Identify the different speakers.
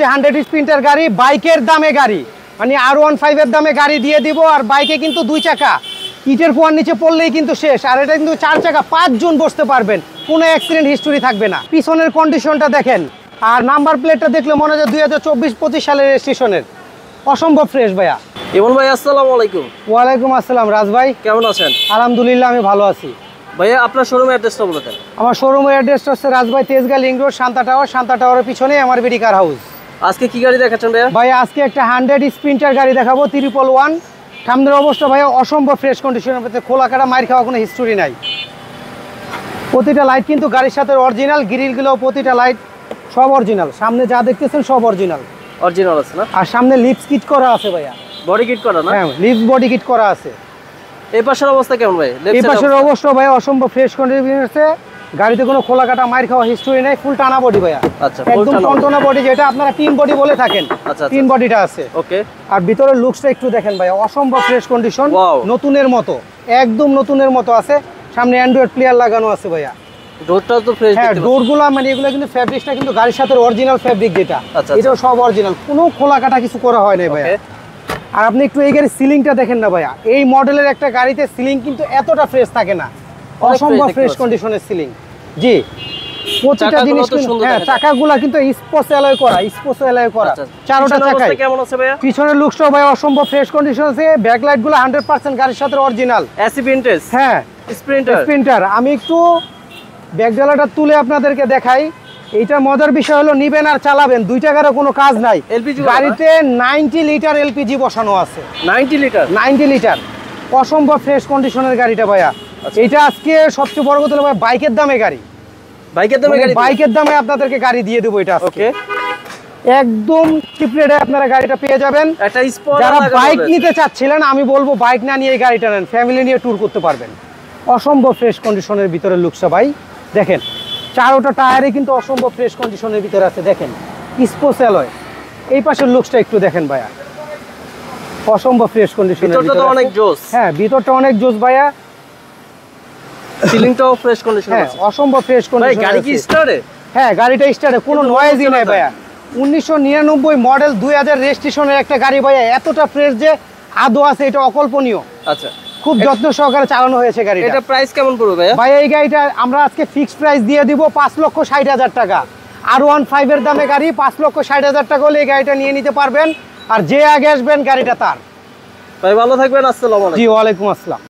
Speaker 1: 100 Sprinter গাড়ি বাইকের দামে গাড়ি মানে R15 এর দামে গাড়ি দিয়ে দিব। আর বাইকে কিন্তু 2 চাকা ইটের কুয়ার নিচে পড়লেই কিন্তু শেষ। আর এটা কিন্তু 4 চাকা 5 জন বসতে পারবেন, কোনো অ্যাক্সিডেন্ট হিস্টোরি থাকবে না। পিছনের কন্ডিশনটা দেখেন আর নাম্বার প্লেটটা দেখলে মনে হয় 2024-25 সালের রেজিস্ট্রেশনের। অসম্ভব ফ্রেশ ভাইয়া।
Speaker 2: ইমন ভাই আসসালামু আলাইকুম।
Speaker 1: ওয়ালাইকুম আসসালাম রাজ ভাই,
Speaker 2: কেমন আছেন?
Speaker 1: আলহামদুলিল্লাহ আমি ভালো আছি।
Speaker 2: ভাইয়া আপনার শোরুমের অ্যাড্রেসটা বলে দেন।
Speaker 1: আমার শোরুমের অ্যাড্রেসটা হচ্ছে রাজভাই Tejgaon link road, Shanta tower. Shanta টাওয়ারের পিছনে আমার বিডি কার হাউস।
Speaker 2: আজকে কি গাড়ি দেখাচ্ছেন ভাইয়া?
Speaker 1: ভাই আজকে একটা 100 স্প্রিন্টার গাড়ি দেখাবো 111। সামনের অবস্থা ভাইয়া অসম্ভব ফ্রেশ কন্ডিশনের মধ্যে, খোলা কাটা মাইর খাওয়া কোনো হিস্টোরি নাই। প্রতিটা লাইট কিন্তু গাড়ির সাথে অরিজিনাল, গ্রিলগুলো প্রতিটা লাইট সব অরিজিনাল। সামনে যা দেখতেছেন সব অরিজিনাল
Speaker 2: অরিজিনাল আছে না?
Speaker 1: আর সামনে লিপস কিট করা আছে ভাইয়া।
Speaker 2: বডি কিট করা না?
Speaker 1: হ্যাঁ লিপস বডি কিট করা আছে।
Speaker 2: এই পাশের অবস্থা কেমন ভাই?
Speaker 1: এই পাশের অবস্থা ভাইয়া অসম্ভব ফ্রেশ কন্ডিশন আছে। গাড়িতে কোনো খোলা কাটা মাইর খাওয়া হিস্টোরি নাই, ফুল টানা বডি ভাইয়া।
Speaker 2: আচ্ছা,
Speaker 1: একদম টনটনা বডি, যেটা আপনারা তিন বডি বলে থাকেন।
Speaker 2: আচ্ছা,
Speaker 1: তিন বডিটা আছে।
Speaker 2: ওকে।
Speaker 1: আর ভিতরের লুকসটা একটু দেখেন ভাইয়া, অসম্ভব ফ্রেশ কন্ডিশন, নতুনের মতো, একদম নতুনের মতো আছে। সামনে অ্যান্ড্রয়েড প্লেয়ার লাগানো আছে ভাইয়া।
Speaker 2: ডোরটা তো ফ্রেশ।
Speaker 1: হ্যাঁ ডোরগুলো মানে এগুলো কিন্তু ফ্যাব্রিকটা কিন্তু গাড়ির সাথে অরিজিনাল ফ্যাব্রিক যেটা, এটাও সব অরিজিনাল, কোনো খোলা কাটা কিছু করা হয় না ভাইয়া। আর আপনি একটু এই গাড়ির সিলিংটা দেখেন না ভাইয়া, এই মডেলের একটা গাড়িতে সিলিং কিন্তু এতটা ফ্রেশ থাকে না, অসম্ভব ফ্রেশ কন্ডিশনের সিলিং। জি প্রতিটা জিনিস হ্যাঁ চাকাগুলা কিন্তু স্পোর্টস অ্যালয় করা, স্পোর্টস অ্যালয় করা চারোটা চাকায়।
Speaker 2: কেমন আছে ভাইয়া?
Speaker 1: পিছনের লুকসটাও ভাই অসম্ভব ফ্রেশ কন্ডিশন আছে। ব্যাকলাইট গুলো 100% গাড়ির সাথে অরিজিনাল।
Speaker 2: AC vintage.
Speaker 1: হ্যাঁ স্প্রিন্টার। আমি একটু ব্যাকডালাটা তুলে আপনাদেরকে দেখাই। এইটার মজার বিষয় হলো নিবেন আর চালাবেন, 2 টাকারও কোনো কাজ নাই। গাড়িতে 90 লিটার এলপিজি বসানো আছে। 90 লিটার অসম্ভব ফ্রেশ কন্ডিশনের গাড়িটা ভাইয়া। এটা আজকে সবচেয়ে বড় কথা হলো ভাই বাইকের দামে গাড়ি। বাইকের দামে আপনাদেরকে গাড়ি দিয়ে দেবো এটা আজকে। একদম চিপ রেটে আপনারা গাড়িটা পেয়ে যাবেন। যারা বাইক নিতে চাচ্ছিলেন আমি বলবো বাইক না নিয়ে এই গাড়িটা নেন, ফ্যামিলি নিয়ে ট্যুর করতে পারবেন। অসম্ভব ফ্রেশ কন্ডিশনের ভিতরে লুকসা ভাই দেখেন, চারোটা টায়ারে কিন্তু অসম্ভব ফ্রেশ কন্ডিশনের ভিতরে আছে। দেখেন স্পোর্টস অ্যালয়। এই পাশের লুকসটা একটু দেখেন ভাইয়া, অসম্ভব ফ্রেশ কন্ডিশনের ভিতরে অনেক জোস। হ্যাঁ ভিতরটা অনেক জোস ভাইয়া।
Speaker 2: সিলিংটাও ফ্রেশ কন্ডিশন আছে,
Speaker 1: অসম্ভব ফ্রেশ কন্ডিশন।
Speaker 2: গাড়ি কি স্টার্টে?
Speaker 1: হ্যাঁ গাড়িটা স্টার্টে, কোনো নয়েজই নাই ভাইয়া। 1999 মডেল 2000 রেজিস্ট্রেশনের একটা গাড়ি ভাইয়া, এতটা ফ্রেশ যে আদৌ আছে এটা অকল্পনীয়।
Speaker 2: আচ্ছা
Speaker 1: খুব যত্ন সহকারে চালানো হয়েছে গাড়িটা।
Speaker 2: এটা প্রাইস কেমন পড়বে ভাইয়া?
Speaker 1: ভাইয়া এই গাড়িটা আমরা আজকে ফিক্সড প্রাইস দিয়ে দিব 5,60,000 টাকা। R15 এর দামে গাড়ি, 5,60,000 টাকা হলে এই গাড়িটা নিয়ে নিতে পারবেন। আর যে আগে আসবেন গাড়িটা তার।
Speaker 2: ভাই ভালো থাকবেন, আসসালামু আলাইকুম।
Speaker 1: জি ওয়ালাইকুম আসসালাম।